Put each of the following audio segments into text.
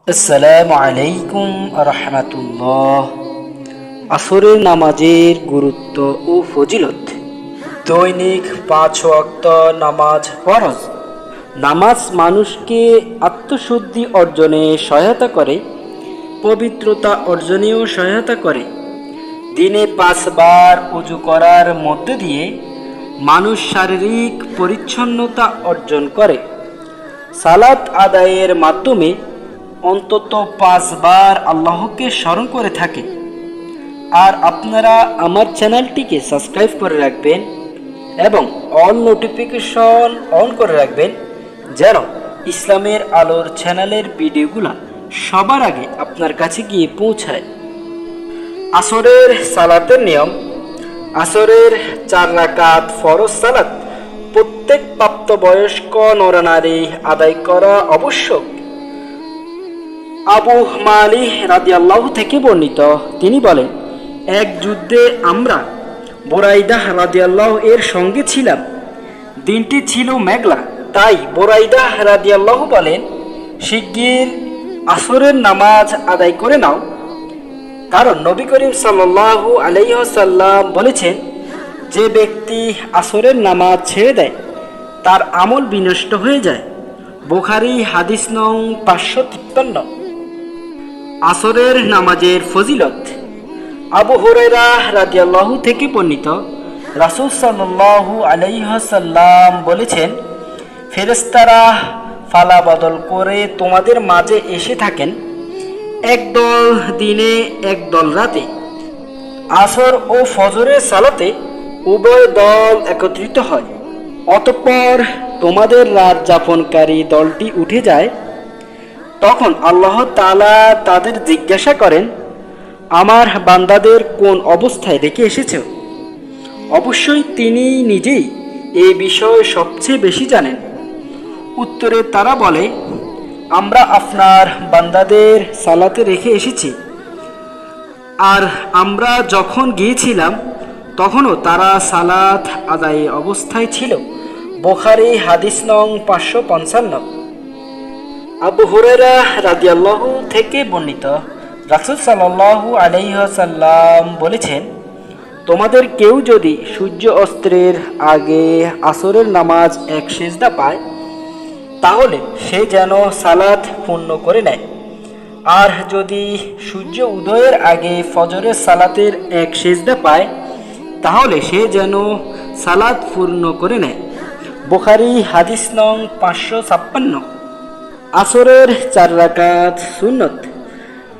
আসসালামু আলাইকুম রহমতুল্লাহ। আসরের নামাজের গুরুত্ব ও ফজিলত। দৈনিক 5 ওয়াক্ত নামাজ ফরজ। নামাজ মানুষকে আত্মশুদ্ধি অর্জনে সহায়তা করে, পবিত্রতা অর্জনেও সহায়তা করে। দিনে 5 বার ওযু করার মধ্য দিয়ে মানুষ শারীরিক পরিচ্ছন্নতা অর্জন করে। সালাত আদায়ের মাধ্যমে অন্তত 5 বার আল্লাহকে স্মরণ করে থাকে। আর আপনারা আমার চ্যানেলটিকে সাবস্ক্রাইব করে রাখবেন এবং অল নোটিফিকেশন অন করে রাখবেন, যেন ইসলামের আলোর চ্যানেলের ভিডিওগুলো সবার আগে আপনার কাছে গিয়ে পৌঁছায়। আসরের সালাতের নিয়ম। আসরের 4 রাকাত ফরজ সালাত প্রত্যেক প্রাপ্তবয়স্ক নরনারী আদায় করা আবশ্যক। আবু মালিহ রাদিয়াল্লাহু থেকে বর্ণিত, তিনি বলেন, এক যুদ্ধে আমরা বুরাইদাহ রাদিয়াল্লাহু এর সঙ্গে ছিলাম। দিনটি ছিল মেঘলা, তাই বুরাইদাহ রাদিয়াল্লাহু বলেন, শিগগির আসরের নামাজ আদায় করে নাও, কারণ নবী করিম সাল্লাল্লাহু আলাইহি ওয়াসাল্লাম বলেছেন, যে ব্যক্তি আসরের নামাজ ছেড়ে দেয় তার আমল বিনষ্ট হয়ে যায়। বুখারী হাদিস নং 553। আসরের নামাজের ফজিলত। আবু হুরায়রা রাদিয়াল্লাহু থেকে বর্ণিত, রাসূল সাল্লাল্লাহু আলাইহি ওয়াসাল্লাম বলেছেন, ফেরেশতারা ফালা বদল করে তোমাদের মাঝে এসে থাকেন, এক দল দিনে এক দল রাতে। আসর ও ফজরের সালাতে উভয় দল একত্রিত হয়। অতঃপর তোমাদের রাত যাপনকারী দলটি উঠে যায়। তখন আল্লাহ তাআলা তাদের জিজ্ঞাসা করেন, আমার বান্দাদের কোন অবস্থায় রেখে এসেছ? অবশ্যই তিনি নিজেই এই বিষয়ে সবচেয়ে বেশি জানেন। উত্তরে তারা বলে, আমরা আপনার বান্দাদের সালাতে রেখে এসেছি, আর আমরা যখন গিয়েছিলাম তখনও তারা সালাত আদায় অবস্থায় ছিল। বুখারী হাদিস নং 555। আবু হুরায়রা রাদিয়াল্লাহু থেকে বর্ণিত, রাসূল সাল্লাল্লাহু আলাইহি ওয়াসাল্লাম বলেছেন, তোমাদের কেউ যদি সূর্য অস্তের আগে আসরের নামাজ এক সিজদা পায়, তাহলে সে যেন সালাত পূর্ণ করে নেয়। আর যদি সূর্য উদয়ের আগে ফজরের সালাতের এক সিজদা পায়, তাহলে সে যেন সালাত পূর্ণ করে নেয়। বুখারী হাদিস নং 556। আসরের 4 রাকাত সুন্নত।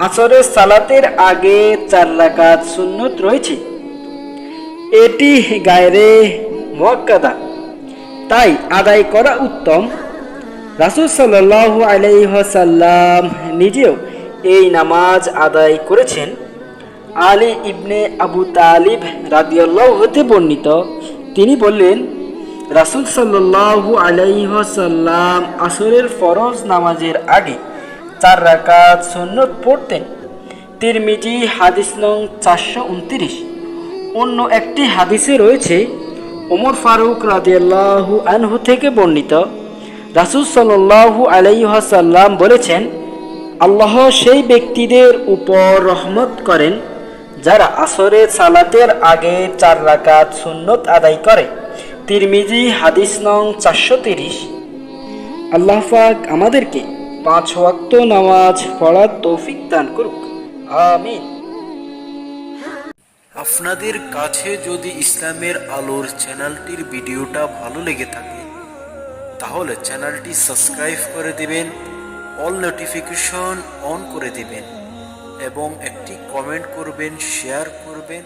আসরের সালাতের আগে 4 রাকাত সুন্নত রয়েছে। এটি গায়রে মুআক্কাদা, তাই আদায় করা উত্তম। রাসূল সাল্লাল্লাহু আলাইহি ওয়াসাল্লাম নিজেও এই নামাজ আদায় করেছেন। আলী ইবনে আবু তালিব রাদিয়াল্লাহু হতে বর্ণিত, তিনি বললেন, রাসূল সাল্লাল্লাহু আলাইহি ওয়াসাল্লাম আসরের ফরজ নামাজের আগে 4 রাকাত সুন্নত পড়তেন। তিরমিজি হাদিস নং 429। অন্য একটি হাদিসে রয়েছে, ওমর ফারুক রাদিয়াল্লাহু আনহু থেকে বর্ণিত, রাসূল সাল্লাল্লাহু আলাইহি ওয়াসাল্লাম বলেছেন, আল্লাহ সেই ব্যক্তিদের উপর রহমত করেন যারা আসরের সালাতের আগে 4 রাকাত সুন্নত আদায় করে। তিরমিজি হাদিস নং 430। আল্লাহ পাক আমাদেরকে 5 ওয়াক্ত নামাজ পড়ার তৌফিক দান করুক, আমিন। আপনাদের কাছে যদি ইসলামের আলোর চ্যানেলটির ভিডিওটা ভালো লেগে থাকে, তাহলে চ্যানেলটি সাবস্ক্রাইব করে দিবেন, অল নোটিফিকেশন অন করে দিবেন এবং একটি কমেন্ট করবেন, শেয়ার করবেন।